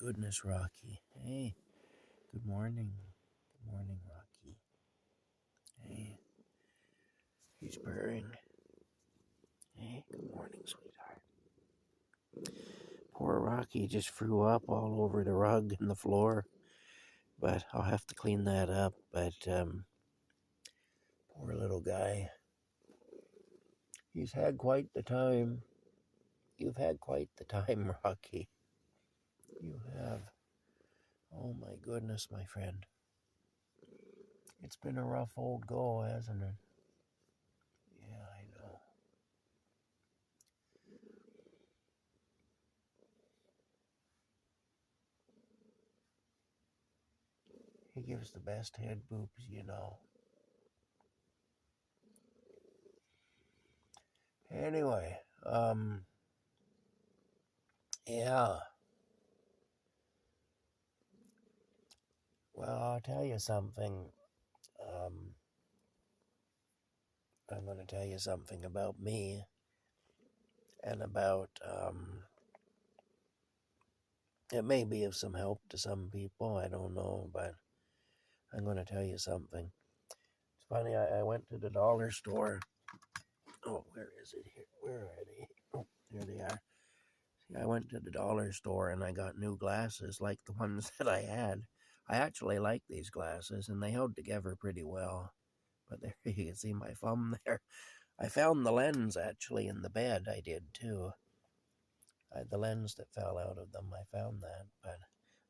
goodness, Rocky. Hey, good morning. Good morning, Rocky. Hey, he's purring. Hey, good morning, sweetheart. Poor Rocky just threw up all over the rug and the floor, but I'll have to clean that up. But, poor little guy. He's had quite the time. You've had quite the time, Rocky. You have. Oh my goodness, my friend. It's been a rough old go, hasn't it? Yeah, I know. He gives the best head boops, you know. Anyway, yeah. Well, I'll tell you something. Um, I'm going to tell you something about me and about, it may be of some help to some people. I don't know, but I'm going to tell you something. It's funny, I went to the dollar store. Oh, where is it here? Where are they? Oh, there they are. See, I went to the dollar store and I got new glasses like the ones that I had. I actually like these glasses and they held together pretty well. But there you can see my thumb there. I found the lens actually in the bed. I did too. The lens that fell out of them, I found that. But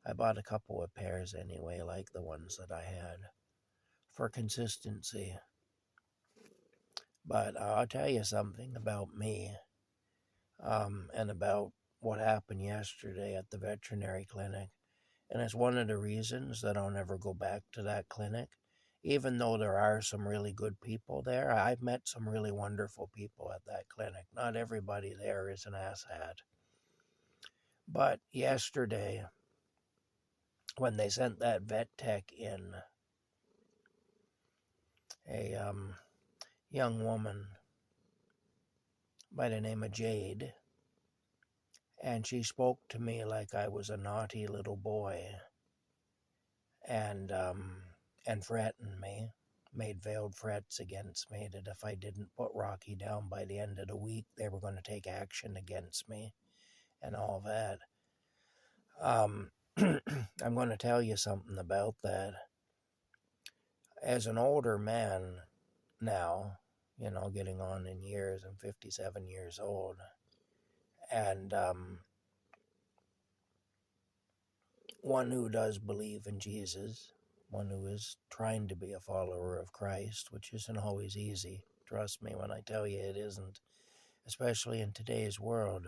I bought a couple of pairs anyway, like the ones that I had, for consistency. But I'll tell you something about me, and about what happened yesterday at the veterinary clinic. And it's one of the reasons that I'll never go back to that clinic. Even though there are some really good people there, I've met some really wonderful people at that clinic. Not everybody there is an asshat. But yesterday, when they sent that vet tech in, a young woman by the name of Jade, and she spoke to me like I was a naughty little boy, and threatened me, made veiled threats against me that if I didn't put Rocky down by the end of the week, they were going to take action against me and all that. I'm going to tell you something about that. As an older man now, getting on in years, I'm 57 years old, and one who does believe in Jesus, one who is trying to be a follower of Christ, which isn't always easy. Trust me when I tell you it isn't, especially in today's world.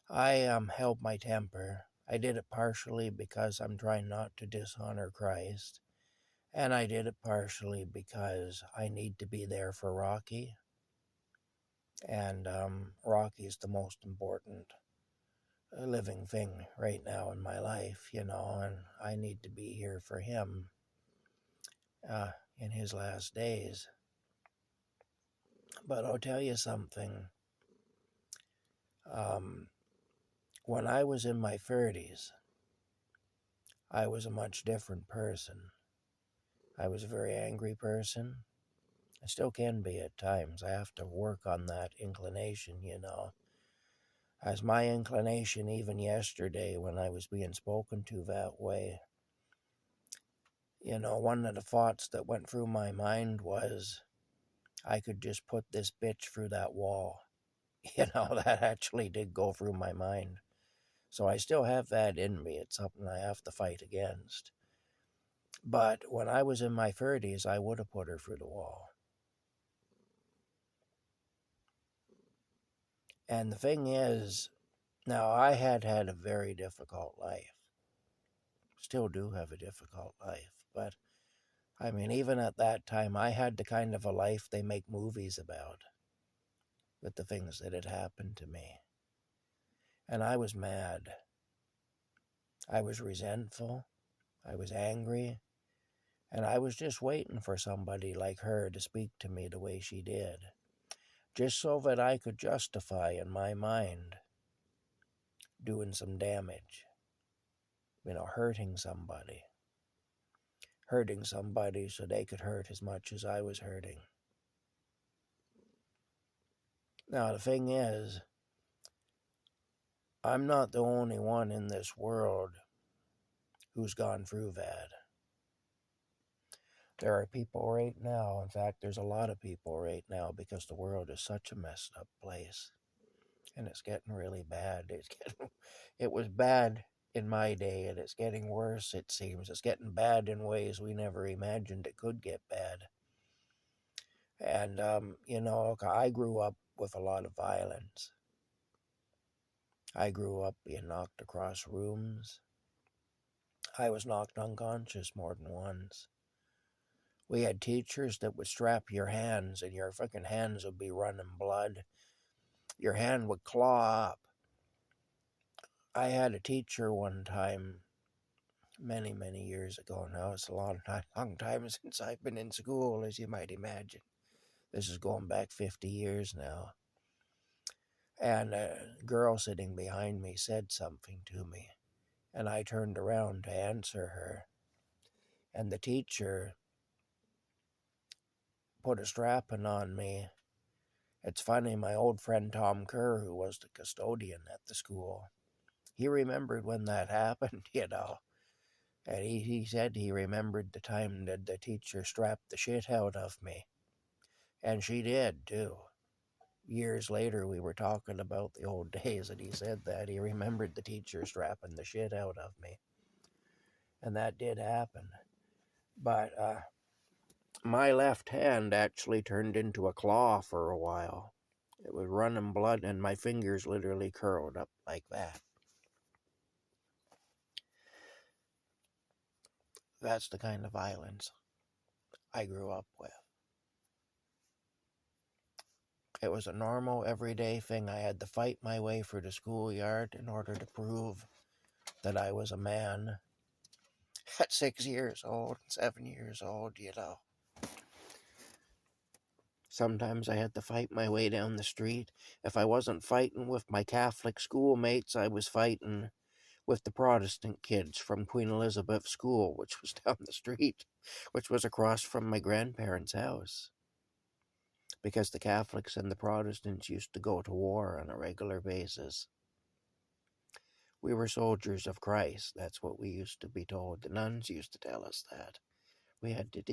I held my temper. I did it partially because I'm trying not to dishonor Christ, and I did it partially because I need to be there for Rocky, and Rocky's the most important living thing right now in my life, and I need to be here for him in his last days. But I'll tell you something. When I was in my 30s, I was a much different person. I was a very angry person. I still can be at times. I have to work on that inclination, As my inclination even yesterday when I was being spoken to that way, one of the thoughts that went through my mind was, I could just put this bitch through that wall. That actually did go through my mind. So I still have that in me. It's something I have to fight against. But when I was in my 30s, I would have put her through the wall. And the thing is, now I had a very difficult life. Still do have a difficult life. But, I mean, even at that time, I had the kind of a life they make movies about, with the things that had happened to me. And I was mad. I was resentful. I was angry. And I was just waiting for somebody like her to speak to me the way she did, just so that I could justify in my mind doing some damage, hurting somebody so they could hurt as much as I was hurting. Now, the thing is, I'm not the only one in this world who's gone through that. There are people right now, in fact, there's a lot of people right now, because the world is such a messed up place. And it's getting really bad. It was bad in my day, and it's getting worse, it seems. It's getting bad in ways we never imagined it could get bad. And, I grew up with a lot of violence. I grew up being knocked across rooms. I was knocked unconscious more than once. We had teachers that would strap your hands, and your fucking hands would be running blood. Your hand would claw up. I had a teacher one time, many, many years ago now. It's a long time since I've been in school, as you might imagine. This is going back 50 years now. And a girl sitting behind me said something to me, and I turned around to answer her. And the teacher put a strapping on me. It's funny, my old friend Tom Kerr, who was the custodian at the school, he remembered when that happened, And he said he remembered the time that the teacher strapped the shit out of me. And she did, too. Years later, we were talking about the old days, and he said that he remembered the teacher strapping the shit out of me. And that did happen. But my left hand actually turned into a claw for a while. It was running blood, and my fingers literally curled up like that. That's the kind of violence I grew up with. It was a normal, everyday thing. I had to fight my way through the schoolyard in order to prove that I was a man. At 6 years old, 7 years old, Sometimes I had to fight my way down the street. If I wasn't fighting with my Catholic schoolmates, I was fighting with the Protestant kids from Queen Elizabeth School, which was down the street, which was across from my grandparents' house. Because the Catholics and the Protestants used to go to war on a regular basis. We were soldiers of Christ. That's what we used to be told. The nuns used to tell us that. We had to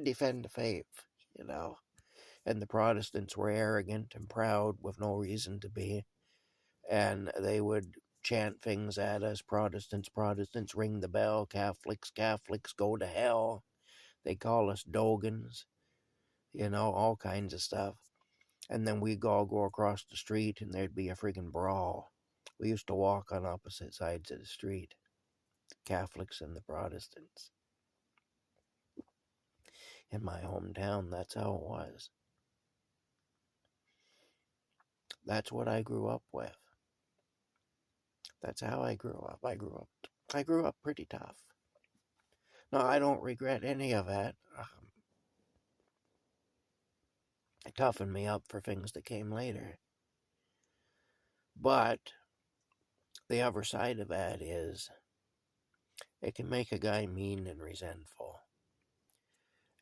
defend the faith, And the Protestants were arrogant and proud with no reason to be. And they would chant things at us. Protestants, ring the bell. Catholics, go to hell. They call us Dogans. All kinds of stuff. And then we'd all go across the street and there'd be a friggin' brawl. We used to walk on opposite sides of the street. The Catholics and the Protestants. In my hometown, that's how it was. That's what I grew up with. That's how I grew up. I grew up pretty tough. No, I don't regret any of that. It toughened me up for things that came later. But the other side of that is it can make a guy mean and resentful.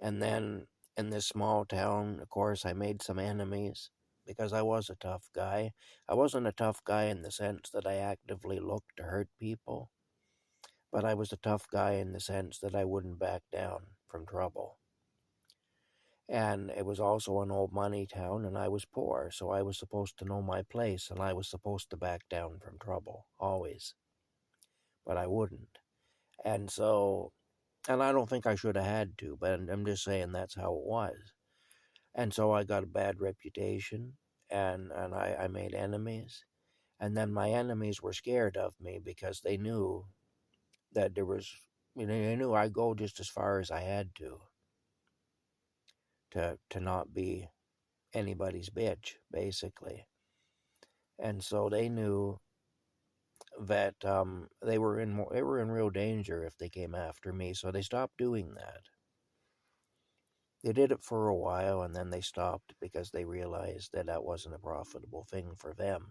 And then in this small town, of course, I made some enemies because I was a tough guy. I wasn't a tough guy in the sense that I actively looked to hurt people, but I was a tough guy in the sense that I wouldn't back down from trouble. And it was also an old money town, and I was poor, so I was supposed to know my place, and I was supposed to back down from trouble, always. But I wouldn't. And I don't think I should have had to, but I'm just saying that's how it was. And so I got a bad reputation, and I made enemies. And then my enemies were scared of me because they knew that there was, they knew I'd go just as far as I had to not be anybody's bitch, basically. And so they knew that they were in real danger if they came after me, so they stopped doing that. They did it for a while, and then they stopped because they realized that wasn't a profitable thing for them.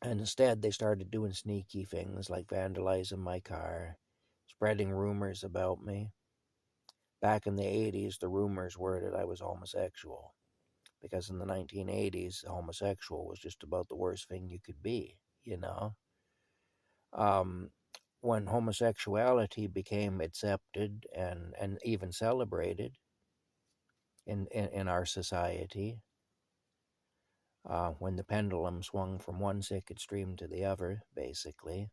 And instead, they started doing sneaky things like vandalizing my car, spreading rumors about me. Back in the 80s, the rumors were that I was homosexual, because in the 1980s, homosexual was just about the worst thing you could be, you know? Um, when homosexuality became accepted and even celebrated in our society, when the pendulum swung from one sick extreme to the other, basically,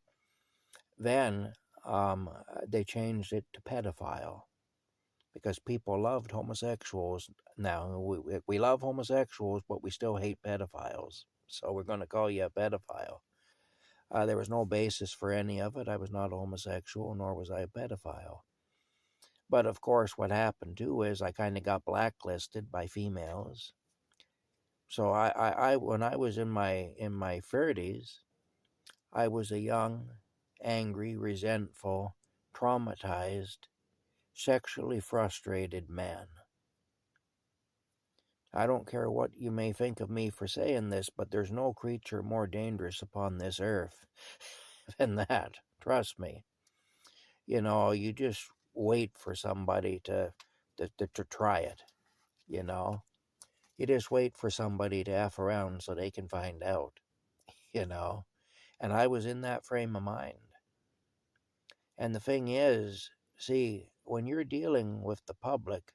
then um, they changed it to pedophile because people loved homosexuals. Now, we love homosexuals, but we still hate pedophiles. So we're going to call you a pedophile. There was no basis for any of it. I was not a homosexual, nor was I a pedophile. But of course, what happened too is I kind of got blacklisted by females. So when I was in my 30s, I was a young, angry, resentful, traumatized, sexually frustrated man. I don't care what you may think of me for saying this, but there's no creature more dangerous upon this earth than that. Trust me. You just wait for somebody to try it, you know. You just wait for somebody to F around so they can find out, you know. And I was in that frame of mind. And the thing is, see, when you're dealing with the public,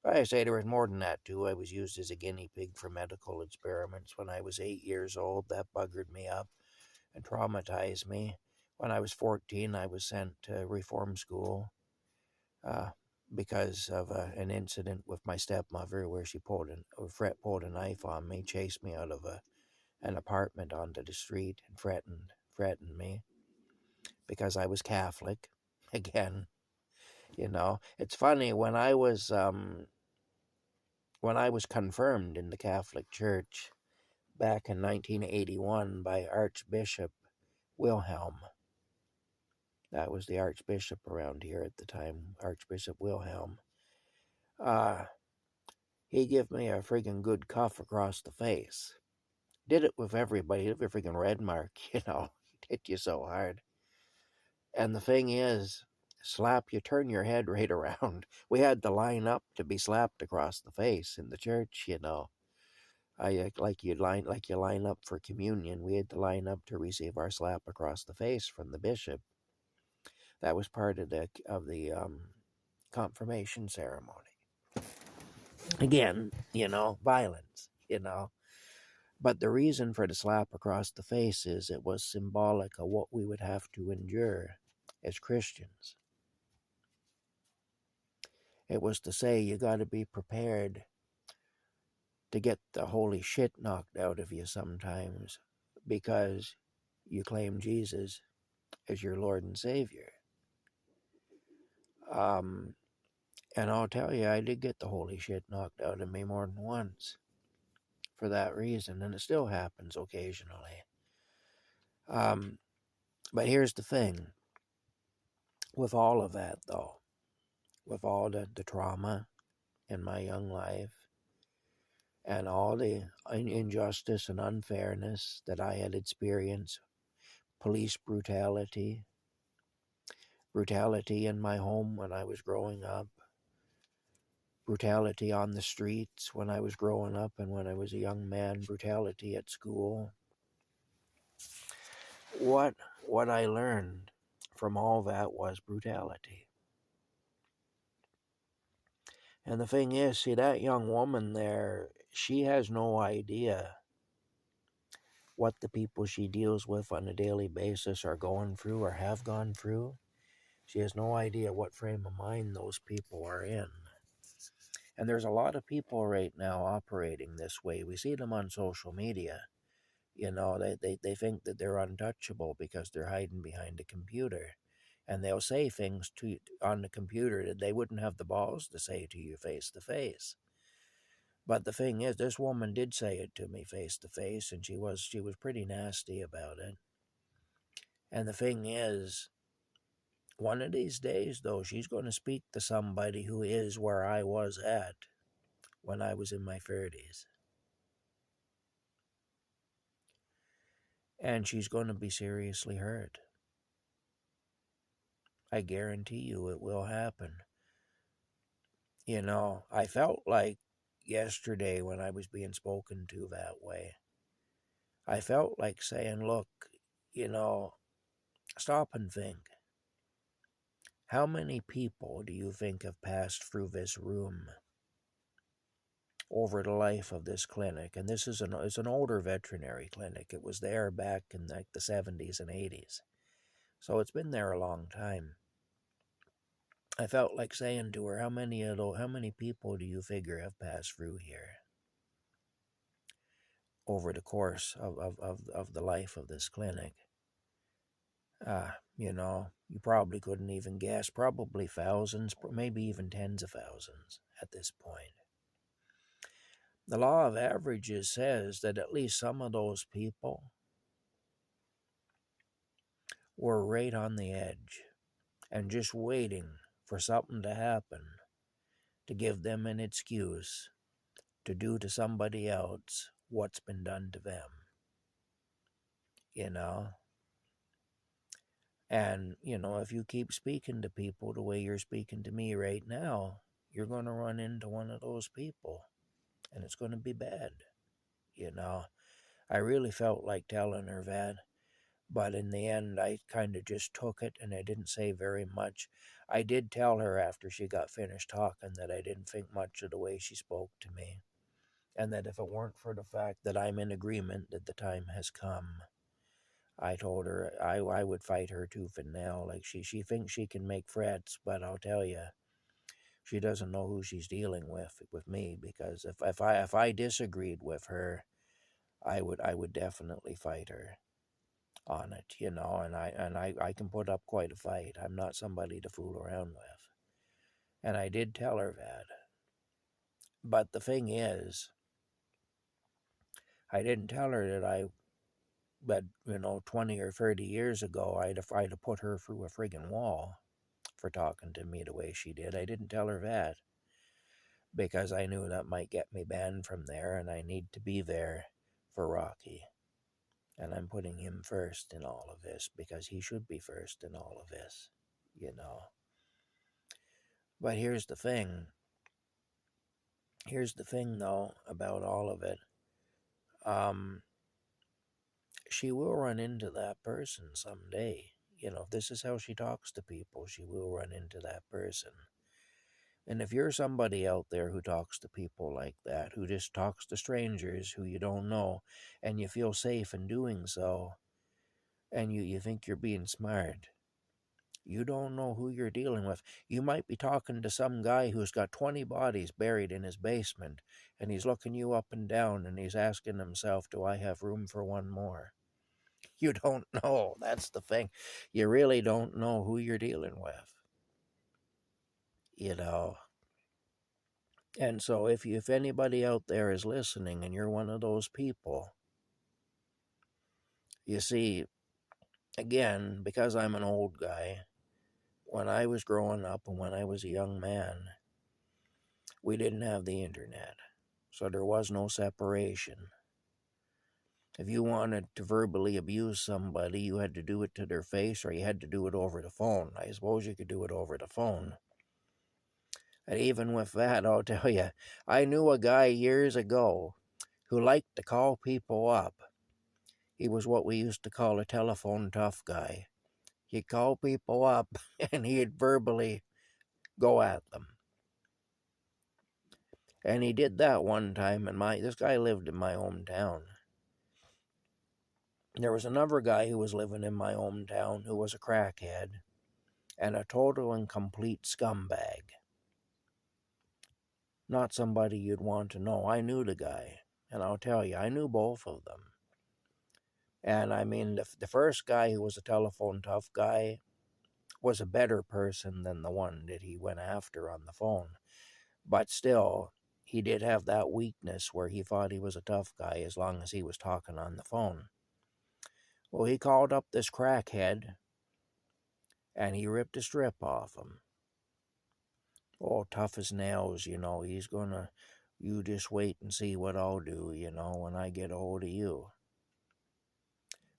I say there was more than that too. I was used as a guinea pig for medical experiments when I was 8 years old. That buggered me up and traumatized me. When I was 14, I was sent to reform school uh, because of an incident with my stepmother where she pulled a knife on me, chased me out of an apartment onto the street, and threatened me because I was Catholic. Again, it's funny when I was confirmed in the Catholic Church back in 1981 by Archbishop Wilhelm. That was the Archbishop around here at the time, Archbishop Wilhelm. He gave me a friggin' good cuff across the face. Did it with everybody, every friggin' red mark, He hit you so hard. And the thing is, turn your head right around. We had to line up to be slapped across the face in the church, like you line up for communion. We had to line up to receive our slap across the face from the bishop. That was part of the confirmation ceremony. Again, violence, But the reason for the slap across the face is it was symbolic of what we would have to endure as Christians. It was to say you got to be prepared to get the holy shit knocked out of you sometimes because you claim Jesus as your Lord and Savior. And I'll tell you, I did get the holy shit knocked out of me more than once for that reason, and it still happens occasionally. But here's the thing. With all of that, though, with all the trauma in my young life, and all the injustice and unfairness that I had experienced, police brutality in my home when I was growing up, brutality on the streets when I was growing up and when I was a young man, brutality at school. What I learned from all that was brutality. And the thing is, see, that young woman there, she has no idea what the people she deals with on a daily basis are going through or have gone through. She has no idea what frame of mind those people are in. And there's a lot of people right now operating this way. We see them on social media. They think that they're untouchable because they're hiding behind a computer. And they'll say things on the computer that they wouldn't have the balls to say to you face to face. But the thing is, this woman did say it to me face to face, and she was pretty nasty about it. And the thing is, one of these days, though, she's going to speak to somebody who is where I was at when I was in my 30s. and she's going to be seriously hurt. I guarantee you it will happen. I felt like yesterday when I was being spoken to that way, I felt like saying, look, stop and think. How many people do you think have passed through this room over the life of this clinic? And this is an older veterinary clinic. It was there back in like the 70s and 80s. So it's been there a long time. I felt like saying to her, how many people do you figure have passed through here over the course of the life of this clinic? You probably couldn't even guess. Probably thousands, maybe even tens of thousands at this point. The law of averages says that at least some of those people were right on the edge and just waiting for something to happen to give them an excuse to do to somebody else what's been done to them. And, if you keep speaking to people the way you're speaking to me right now, you're going to run into one of those people, and it's going to be bad. I really felt like telling her that, but in the end, I kind of just took it, and I didn't say very much. I did tell her after she got finished talking that I didn't think much of the way she spoke to me, and that if it weren't for the fact that I'm in agreement that the time has come, I told her I would fight her tooth and nail. Like she thinks she can make threats, but I'll tell you, she doesn't know who she's dealing with me. Because if I disagreed with her, I would definitely fight her on it, and I can put up quite a fight. I'm not somebody to fool around with, and I did tell her that. But the thing is, I didn't tell her that 20 or 30 years ago, I'd have put her through a friggin' wall for talking to me the way she did. I didn't tell her that because I knew that might get me banned from there, and I need to be there for Rocky. And I'm putting him first in all of this because he should be first in all of this, But here's the thing. Here's the thing, though, about all of it. She will run into that person someday. If this is how she talks to people, she will run into that person. And if you're somebody out there who talks to people like that, who just talks to strangers who you don't know, and you feel safe in doing so, and you think you're being smart, you don't know who you're dealing with. You might be talking to some guy who's got 20 bodies buried in his basement, and he's looking you up and down, and he's asking himself, do I have room for one more? You don't know. That's the thing. You really don't know who you're dealing with. And so if anybody out there is listening and you're one of those people, you see, again, because I'm an old guy, when I was growing up and when I was a young man, we didn't have the internet. So there was no separation. If you wanted to verbally abuse somebody, you had to do it to their face or you had to do it over the phone. I suppose you could do it over the phone. And even with that, I'll tell you, I knew a guy years ago who liked to call people up. He was what we used to call a telephone tough guy. He'd call people up and he'd verbally go at them. And he did that one time, and this guy lived in my hometown. There was another guy who was living in my hometown who was a crackhead and a total and complete scumbag. Not somebody you'd want to know. I knew the guy, and I'll tell you, I knew both of them. And I mean, the first guy who was a telephone tough guy was a better person than the one that he went after on the phone. But still, he did have that weakness where he thought he was a tough guy as long as he was talking on the phone. Well, he called up this crackhead, and he ripped a strip off him. Oh, tough as nails, he's gonna, you just wait and see what I'll do, when I get a hold of you.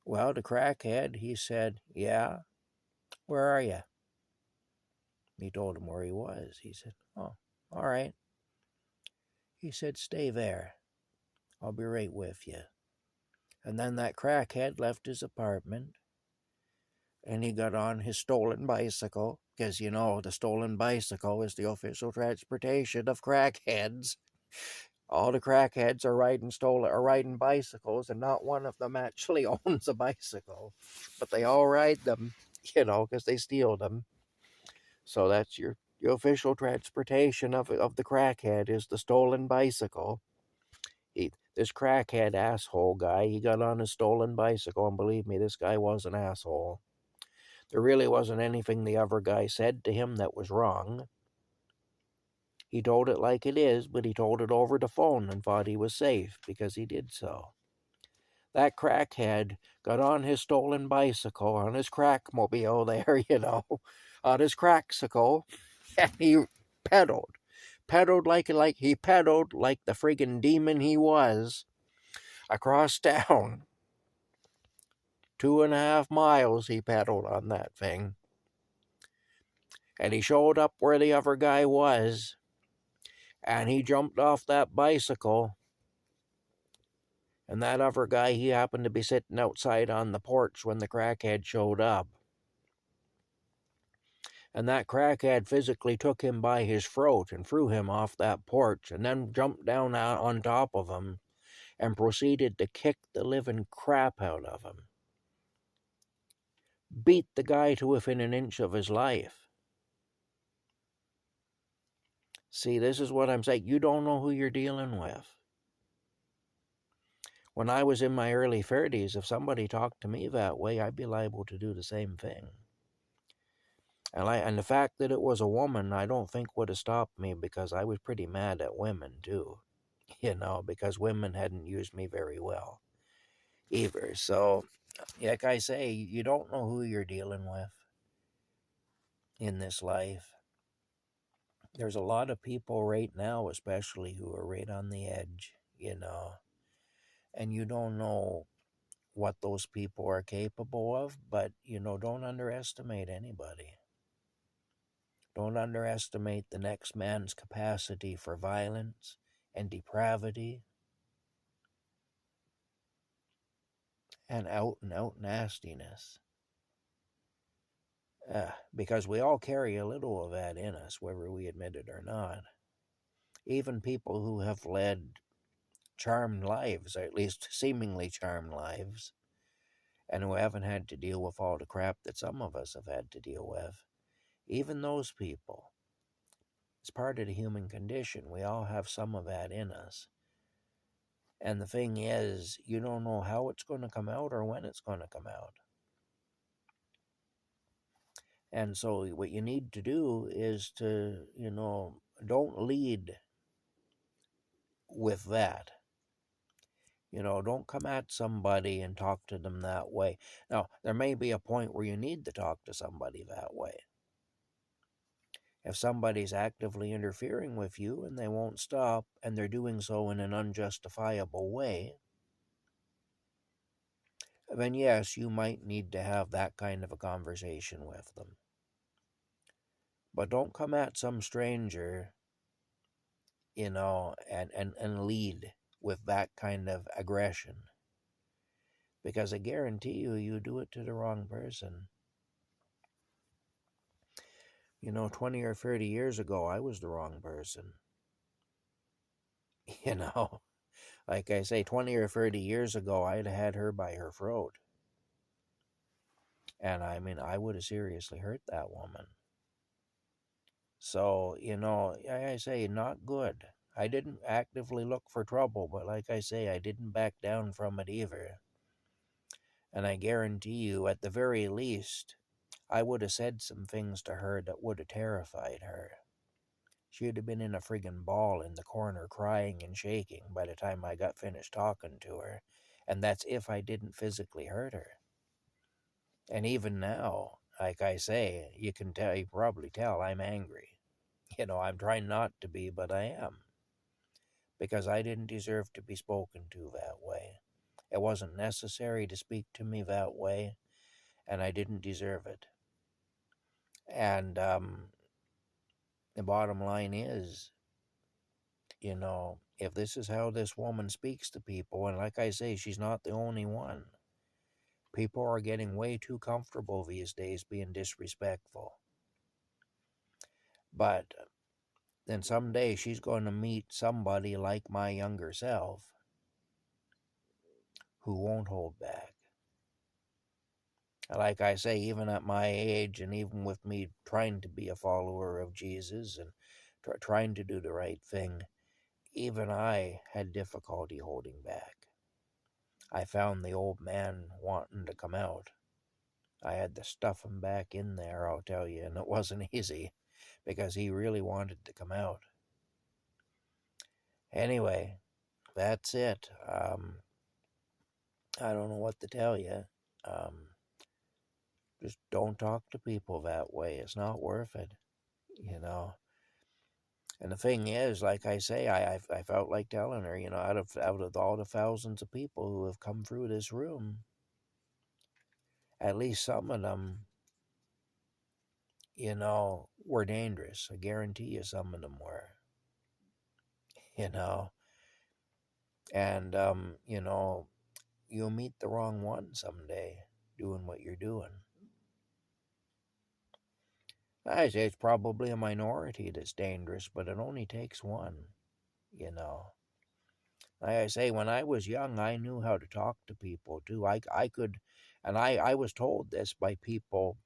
Well, the crackhead, he said, "Yeah, where are you?" He told him where he was. He said, "Oh, all right." He said, "Stay there. I'll be right with you." And then that crackhead left his apartment and he got on his stolen bicycle, because the stolen bicycle is the official transportation of crackheads. All the crackheads are riding bicycles, and not one of them actually owns a bicycle, but they all ride them, because they steal them. So that's your official transportation of the crackhead is the stolen bicycle. This crackhead asshole guy, he got on his stolen bicycle, and believe me, this guy was an asshole. There really wasn't anything the other guy said to him that was wrong. He told it like it is, but he told it over the phone and thought he was safe because he did so. That crackhead got on his stolen bicycle, on his crackmobile there, on his crackcycle, and he pedaled. Pedaled like he pedaled like the friggin' demon he was across town. 2.5 miles he pedaled on that thing. And he showed up where the other guy was, and he jumped off that bicycle. And that other guy, he happened to be sitting outside on the porch when the crackhead showed up. And that crackhead physically took him by his throat and threw him off that porch, and then jumped down on top of him and proceeded to kick the living crap out of him. Beat the guy to within an inch of his life. See, this is what I'm saying. You don't know who you're dealing with. When I was in my early 30s, if somebody talked to me that way, I'd be liable to do the same thing. And the fact that it was a woman, I don't think would have stopped me, because I was pretty mad at women too, because women hadn't used me very well either. So, like I say, you don't know who you're dealing with in this life. There's a lot of people right now, especially, who are right on the edge, and you don't know what those people are capable of, but, don't underestimate anybody. Don't underestimate the next man's capacity for violence and depravity and out nastiness. Because we all carry a little of that in us, whether we admit it or not. Even people who have led charmed lives, or at least seemingly charmed lives, and who haven't had to deal with all the crap that some of us have had to deal with, even those people, it's part of the human condition. We all have some of that in us. And the thing is, you don't know how it's going to come out or when it's going to come out. And so what you need to do is to, don't lead with that. Don't come at somebody and talk to them that way. Now, there may be a point where you need to talk to somebody that way. If somebody's actively interfering with you and they won't stop, and they're doing so in an unjustifiable way, then yes, you might need to have that kind of a conversation with them. But don't come at some stranger, and lead with that kind of aggression. Because I guarantee you do it to the wrong person. 20 or 30 years ago, I was the wrong person. Like I say, 20 or 30 years ago, I'd have had her by her throat. And I would have seriously hurt that woman. So, like I say, not good. I didn't actively look for trouble, but like I say, I didn't back down from it either. And I guarantee you, at the very least, I would have said some things to her that would have terrified her. She'd have been in a friggin' ball in the corner, crying and shaking by the time I got finished talking to her. And that's if I didn't physically hurt her. And even now, like I say, you probably tell I'm angry. I'm trying not to be, but I am. Because I didn't deserve to be spoken to that way. It wasn't necessary to speak to me that way, and I didn't deserve it. And the bottom line is, if this is how this woman speaks to people, and like I say, she's not the only one, people are getting way too comfortable these days being disrespectful. But then someday she's going to meet somebody like my younger self who won't hold back. Like I say, even at my age, and even with me trying to be a follower of Jesus and trying to do the right thing, even I had difficulty holding back. I found the old man wanting to come out. I had to stuff him back in there, I'll tell you, and it wasn't easy because he really wanted to come out. Anyway, that's it. I don't know what to tell you. Just don't talk to people that way. It's not worth it, And the thing is, like I say, I felt like telling her, out of all the thousands of people who have come through this room, at least some of them, were dangerous. I guarantee you some of them were, and, you'll meet the wrong one someday doing what you're doing. I say it's probably a minority that's dangerous, but it only takes one, Like I say, when I was young, I knew how to talk to people too. I could, and I was told this by people,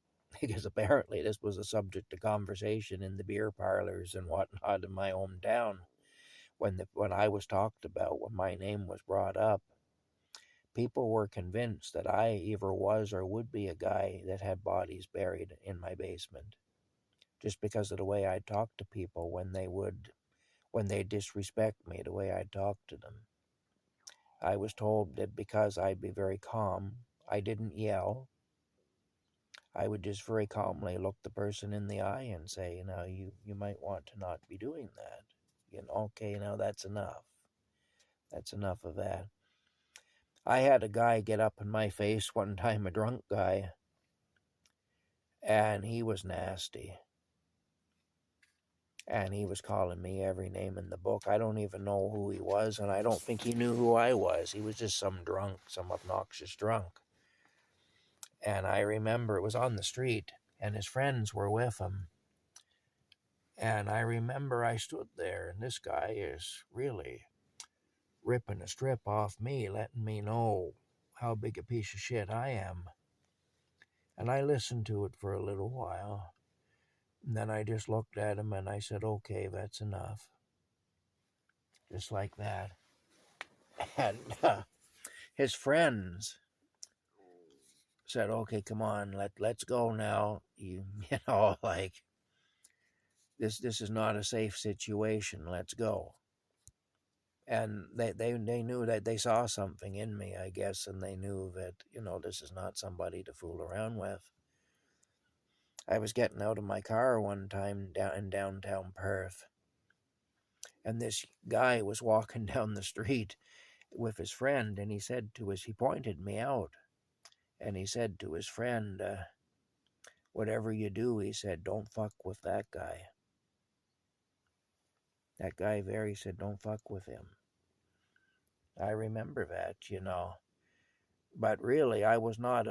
because apparently this was a subject of conversation in the beer parlors and whatnot in my hometown. When I was talked about, when my name was brought up, people were convinced that I either was or would be a guy that had bodies buried in my basement, just because of the way I talked to people when they disrespect me, the way I talk to them. I was told that because I'd be very calm, I didn't yell. I would just very calmly look the person in the eye and say, you might want to not be doing that. Okay, now that's enough. That's enough of that. I had a guy get up in my face one time, a drunk guy, and he was nasty. And he was calling me every name in the book. I don't even know who he was, and I don't think he knew who I was. He was just some drunk, some obnoxious drunk. And I remember it was on the street, and his friends were with him. And I remember I stood there, and this guy is really ripping a strip off me, letting me know how big a piece of shit I am. And I listened to it for a little while. And then I just looked at him and I said, okay, that's enough. Just like that. And his friends said, okay, come on, let's go now. Like, this is not a safe situation. Let's go. And they knew that they saw something in me, I guess, and they knew that, this is not somebody to fool around with. I was getting out of my car one time in downtown Perth, and this guy was walking down the street with his friend, and he pointed me out, and he said to his friend, whatever you do, he said, don't fuck with that guy. That guy there, he said, don't fuck with him. I remember that, But really, I was not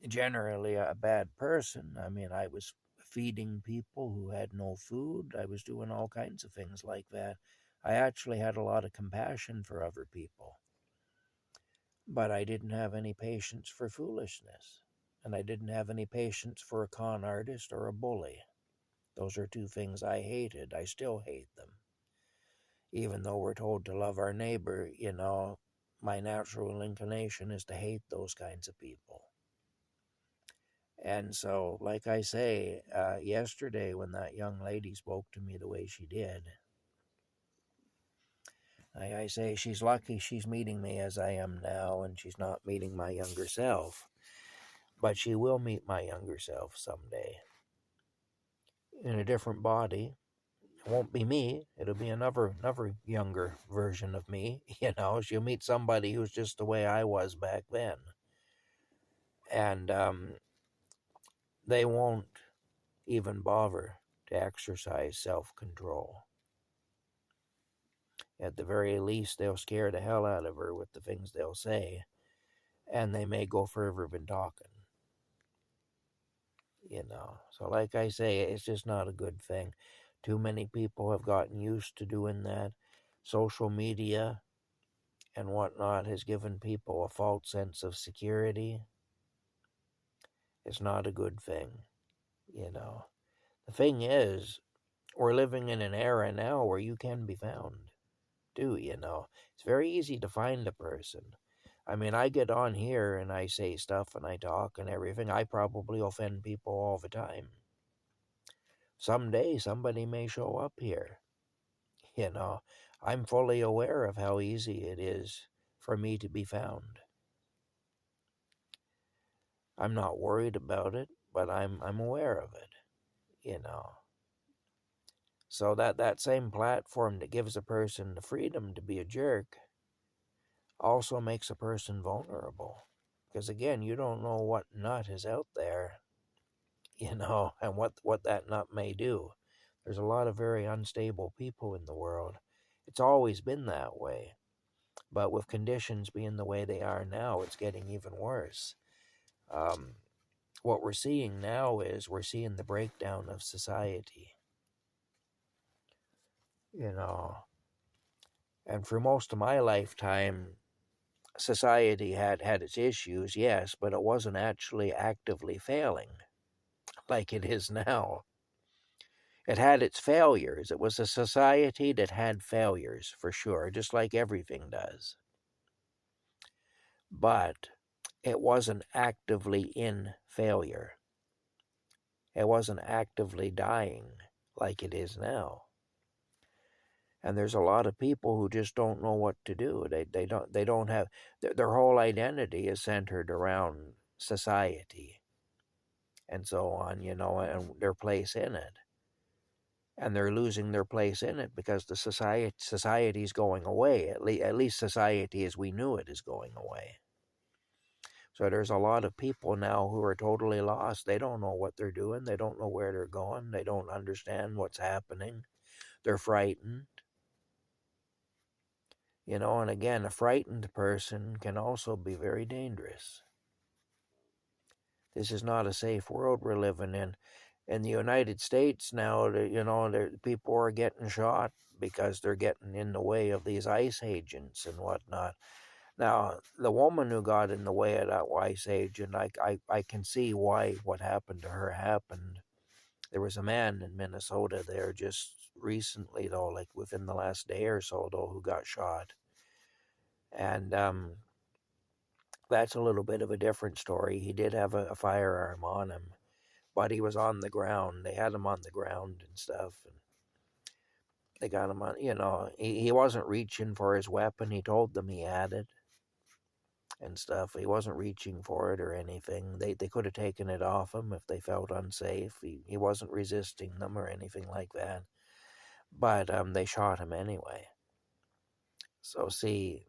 generally a bad person. I mean, I was feeding people who had no food. I was doing all kinds of things like that. I actually had a lot of compassion for other people. But I didn't have any patience for foolishness. And I didn't have any patience for a con artist or a bully. Those are two things I hated. I still hate them. Even though we're told to love our neighbor, my natural inclination is to hate those kinds of people. And so, like I say, yesterday when that young lady spoke to me the way she did, I say she's lucky she's meeting me as I am now, and she's not meeting my younger self. But she will meet my younger self someday. In a different body, It won't be me. It'll be another younger version of me. She'll meet somebody who's just the way I was back then. And they won't even bother to exercise self-control. At the very least, they'll scare the hell out of her with the things they'll say, and they may go further than talking. So like I say, it's just not a good thing. Too many people have gotten used to doing that. Social media and whatnot has given people a false sense of security. It's not a good thing. The thing is, we're living in an era now where you can be found. It's very easy to find a person. I mean, I get on here and I say stuff and I talk and everything. I probably offend people all the time. Someday somebody may show up here. I'm fully aware of how easy it is for me to be found. I'm not worried about it, but I'm aware of it. So that same platform that gives a person the freedom to be a jerk also makes a person vulnerable. Because again, you don't know what nut is out there, and what that nut may do. There's a lot of very unstable people in the world. It's always been that way. But with conditions being the way they are now, it's getting even worse. What we're seeing now is we're seeing the breakdown of society. And for most of my lifetime, society had its issues, yes, but it wasn't actually actively failing like it is now. It had its failures. It was a society that had failures, for sure, just like everything does. But it wasn't actively in failure. It wasn't actively dying like it is now. And there's a lot of people who just don't know what to do. They don't have their whole identity is centered around society and so on, and their place in it. And they're losing their place in it because the society is going away. At least society as we knew it is going away. So there's a lot of people now who are totally lost. They don't know what they're doing. They don't know where they're going. They don't understand what's happening. They're frightened. And again, a frightened person can also be very dangerous. This is not a safe world we're living in. In the United States now, people are getting shot because they're getting in the way of these ICE agents and whatnot. Now, the woman who got in the way of that ICE agent, I can see why what happened to her happened. There was a man in Minnesota there just recently, though, like within the last day or so, though, who got shot. And that's a little bit of a different story. He did have a firearm on him, but he was on the ground. They had him on the ground and stuff. And they got him on, he wasn't reaching for his weapon. He told them he had it and stuff. He wasn't reaching for it or anything. They could have taken it off him if they felt unsafe. He wasn't resisting them or anything like that. But they shot him anyway. So see,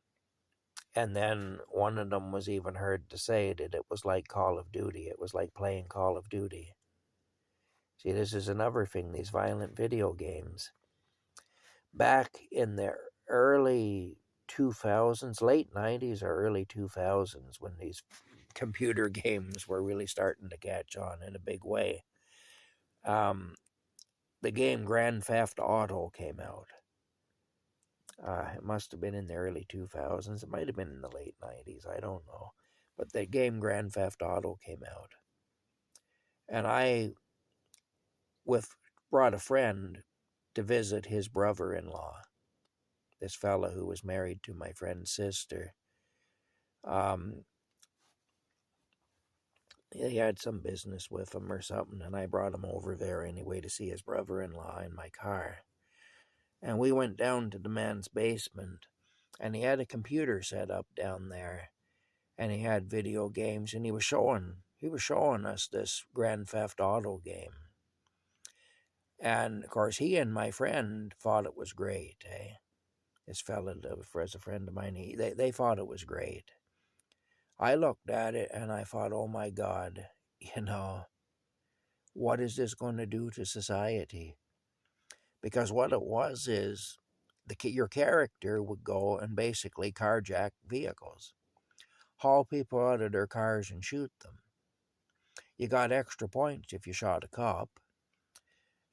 and then one of them was even heard to say that it was like Call of Duty. It was like playing Call of Duty. See, this is another thing, these violent video games. Back in the early 2000s, late 90s or early 2000s, when these computer games were really starting to catch on in a big way, the game Grand Theft Auto came out. It must have been in the early 2000s. It might have been in the late 90s. I don't know. But the game Grand Theft Auto came out. And I brought a friend to visit his brother-in-law, this fella who was married to my friend's sister. He had some business with him or something, and I brought him over there anyway to see his brother-in-law in my car. And we went down to the man's basement, and he had a computer set up down there, and he had video games, and he was showing us this Grand Theft Auto game. And of course, he and my friend thought it was great. This fella, as a friend of mine, they thought it was great. I looked at it and I thought, oh my God, what is this going to do to society? Because what it was is your character would go and basically carjack vehicles, haul people out of their cars and shoot them. You got extra points if you shot a cop,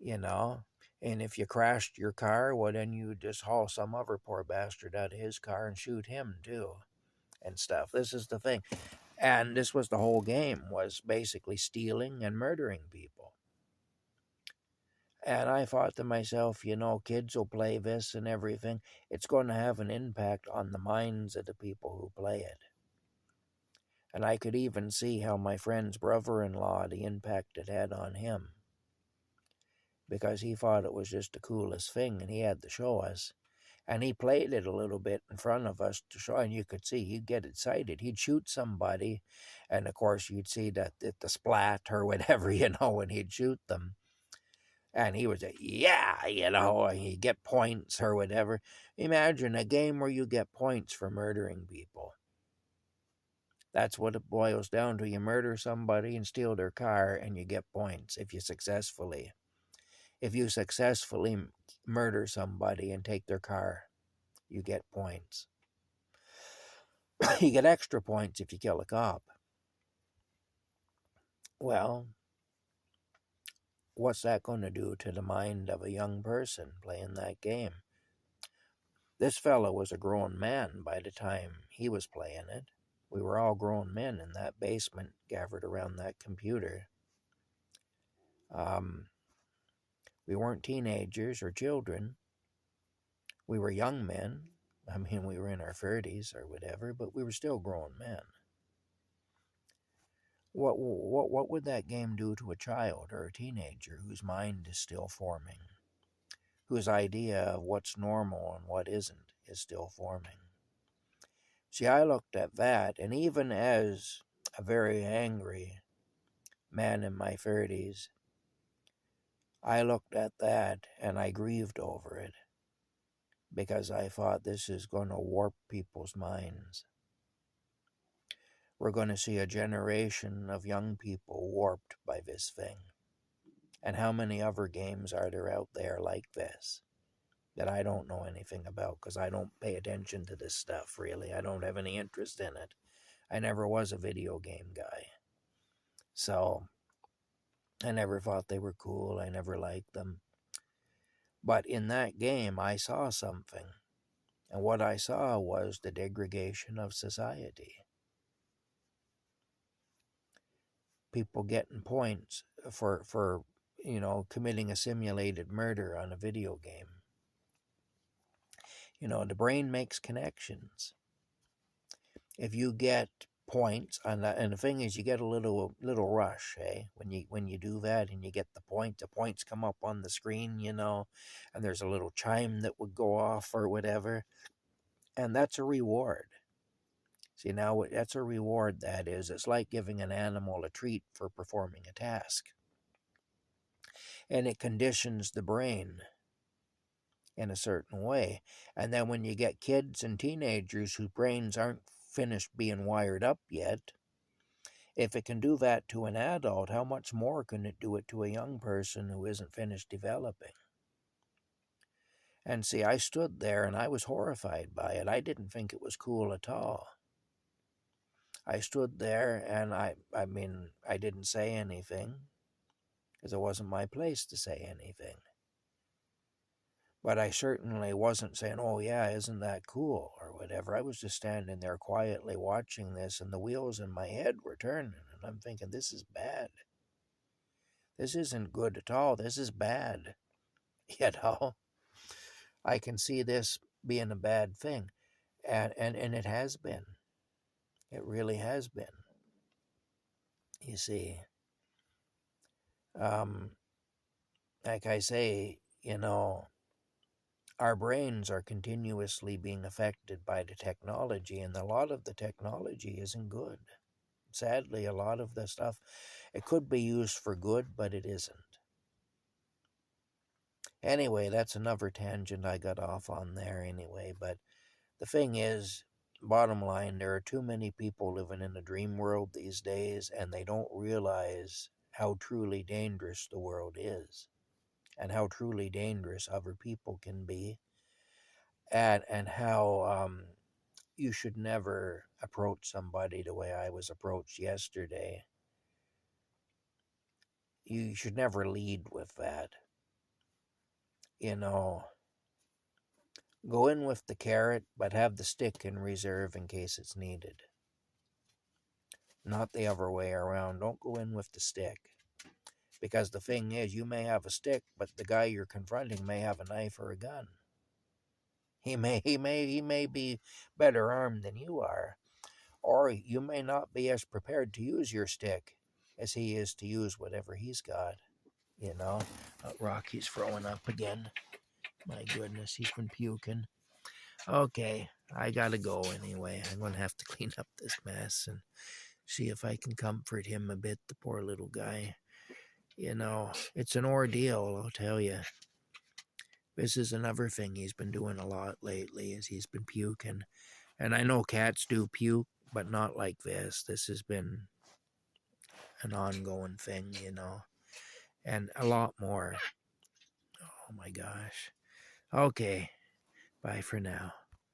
and if you crashed your car, well, then you just haul some other poor bastard out of his car and shoot him too, and stuff. This is the thing. And this was the whole game, was basically stealing and murdering people. And I thought to myself, kids will play this and everything. It's going to have an impact on the minds of the people who play it. And I could even see how my friend's brother-in-law, the impact it had on him. Because he thought it was just the coolest thing, and he had to show us. And he played it a little bit in front of us to show, and you could see he'd get excited. He'd shoot somebody, and of course you'd see that the splat or whatever, when he'd shoot them. And he would say, yeah, and he'd get points or whatever. Imagine a game where you get points for murdering people. That's what it boils down to. You murder somebody and steal their car, and you get points if you successfully murder somebody and take their car, you get points. You get extra points if you kill a cop. Well, what's that going to do to the mind of a young person playing that game? This fellow was a grown man by the time he was playing it. We were all grown men in that basement gathered around that computer. We weren't teenagers or children. We were young men. We were in our 30s or whatever, but we were still grown men. What would that game do to a child or a teenager whose mind is still forming, whose idea of what's normal and what isn't is still forming? See, I looked at that, and even as a very angry man in my 30s, I looked at that and I grieved over it, because I thought this is going to warp people's minds. We're going to see a generation of young people warped by this thing. And how many other games are there out there like this that I don't know anything about, because I don't pay attention to this stuff, really. I don't have any interest in it. I never was a video game guy. So I never thought they were cool. I never liked them. But in that game, I saw something. And what I saw was the degradation of society. People getting points for committing a simulated murder on a video game. The brain makes connections. If you get points on that, and the thing is, you get a little rush, when you do that and you get the points come up on the screen, and there's a little chime that would go off or whatever, and that's a reward. See, now that's a reward. That is, it's like giving an animal a treat for performing a task, and it conditions the brain in a certain way. And then when you get kids and teenagers whose brains aren't finished being wired up yet, if it can do that to an adult, how much more can it do it to a young person who isn't finished developing? And see, I stood there and I was horrified by it. I didn't think it was cool at all. I stood there and I didn't say anything, because it wasn't my place to say anything. But I certainly wasn't saying, oh yeah, isn't that cool, or whatever. I was just standing there quietly watching this, and the wheels in my head were turning, and I'm thinking, this is bad. This isn't good at all. This is bad. I can see this being a bad thing. And it has been. It really has been. You see, like I say, our brains are continuously being affected by the technology, and a lot of the technology isn't good. Sadly, a lot of the stuff, it could be used for good, but it isn't. Anyway, that's another tangent I got off on there anyway. But the thing is, bottom line, there are too many people living in a dream world these days, and they don't realize how truly dangerous the world is and how truly dangerous other people can be, and how you should never approach somebody the way I was approached yesterday. You should never lead with that. You know, go in with the carrot, but have the stick in reserve in case it's needed. Not the other way around. Don't go in with the stick. Because the thing is, you may have a stick, but the guy you're confronting may have a knife or a gun. He may be better armed than you are. Or you may not be as prepared to use your stick as he is to use whatever he's got. You know, Rocky's throwing up again. My goodness, he's been puking. Okay, I gotta go anyway. I'm gonna have to clean up this mess and see if I can comfort him a bit, the poor little guy. You know, it's an ordeal, I'll tell you. This is another thing he's been doing a lot lately, is he's been puking. And I know cats do puke, but not like this. This has been an ongoing thing, you know, and a lot more. Oh my gosh. Okay, bye for now.